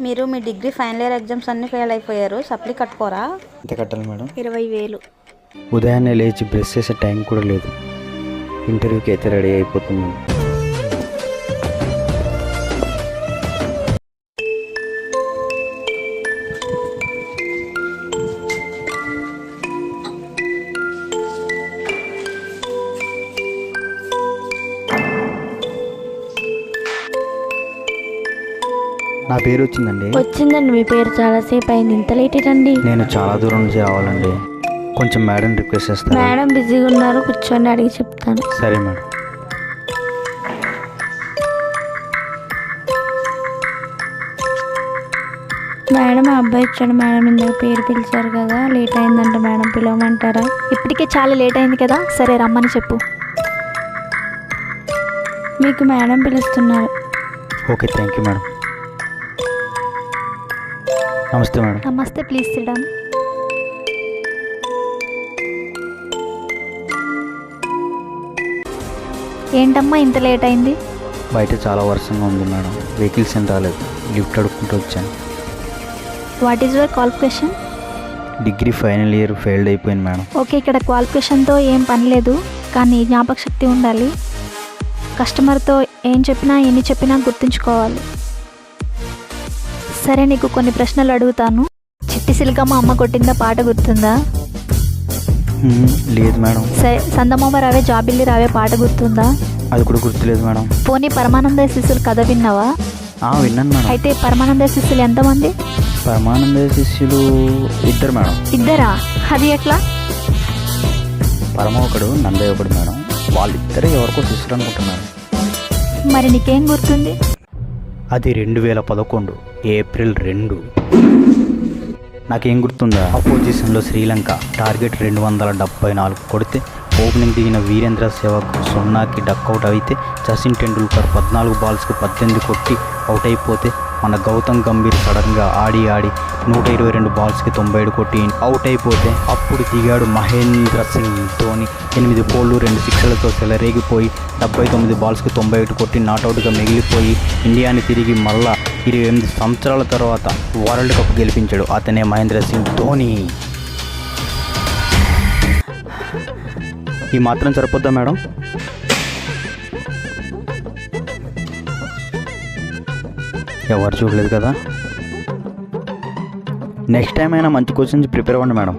మీరు మీ degree final year exams అన్నీ fail అయిపోయారు. సప్లీ కట్టుకోరా? ఎంత కట్టాలి మేడం? 20,000. ఉదయాన్నే లేచి బ్రష్ చేసే టైం కూడా లేదు. ఇంటర్వ్యూకి అయితే రెడీ అయిపోతున్నాను. నా పేరు వచ్చిందండి. వచ్చిందండి. మీ పేరు చాలాసేపు అయింది. ఇంత లేట్ ఏంటండి? నేను చాలా దూరం నుంచి రావాలండి. కొంచెం మేడం రిక్వెస్ట్ చేస్తాను. మేడం బిజీగా ఉన్నారు, కూర్చొని అడిగి చెప్తాను. సరే మేడం. మేడం ఆ అబ్బాయి వచ్చాడు మేడం. ఇందాక పేరు పిలిచారు కదా, లేట్ అయిందంట మేడం, పిలవమంటారా? ఇప్పటికే చాలా లేట్ అయింది కదా, సరే రమ్మని చెప్పు. మీకు మేడం పిలుస్తున్నారు. Okay, thank you madam. నమస్తే మేడం. నమస్తే, ప్లీజ్ సిట్ డౌన్. ఏంటమ్మా ఇంత లేట్ అయింది? బయట చాలా వర్షంగా ఉంది మేడం, వెహికల్స్ ఏం రాలేదు, లిఫ్ట్ అడుక్కుంటూ వచ్చాను. What is your qualification? Degree final year failed అయిపోయింది మేడం. ఓకే, ఇక్కడ క్వాలిఫికేషన్తో ఏం పని లేదు, కానీ జ్ఞాపక శక్తి ఉండాలి. కస్టమర్తో ఏం చెప్పినా ఎన్ని చెప్పినా గుర్తుంచుకోవాలి. సరే, నీకు కొన్ని ప్రశ్నలు అడుగుతాను. చిట్టి సిల్కమ్మ అమ్మ కొట్టిందా పాట గుర్తుందా? లేదు మేడం. సరే, సందమామ రావే జాబిల్లి రావే పాట గుర్తుందా? అది కూడా గుర్తులేదు మేడం. పోనీ పరమానంద శిష్యులు కథ విన్నావా? విన్నాను మేడం. అయితే పరమానంద శిష్యులు ఎంతమంది? పరమానంద శిష్యులు 2 మేడం. ఇద్దరా? అది ఎట్లా? పరమ ఒకడు, నందయ్య ఒకడు మేడం. వాళ్ళిద్దరే ఎవరికో శిష్యులు అనుకుంటున్నారు. మరి నీకేం గుర్తుంది? అది 2011 ఏప్రిల్ 2. నాకేం గుర్తుందా, అపోజిషన్లో శ్రీలంక టార్గెట్ 274 కొడితే ఓపెనింగ్ దిగిన వీరేంద్ర సెహ్వాగ్ 0కి డక్అవుట్ అయితే సచిన్ టెండూల్కర్ 14 బాల్స్కి 18 కొట్టి అవుట్ అయిపోతే మన గౌతమ్ గంభీర్ సడన్గా ఆడి 122 బాల్స్కి 97 కొట్టి అవుట్ అయిపోతే అప్పుడు దిగాడు మహేంద్ర సింగ్ ధోని 8 బౌళ్ళు 2 సిక్సర్లతో చెలరేగిపోయి 79 బాల్స్కి 91 కొట్టి నాట్అవుట్గా మిగిలిపోయి ఇండియాని తిరిగి మళ్ళా 28 సంవత్సరాల తర్వాత వరల్డ్ కప్ గెలిపించాడు. అతనే మహేంద్ర సింగ్ ధోని. ఈ మాత్రం సరిపోద్దా మేడం? ఎవరు చూడలేదు కదా. నెక్స్ట్ టైం అయినా మంచి క్వశ్చన్స్ ప్రిపేర్ అవ్వండి మేడం.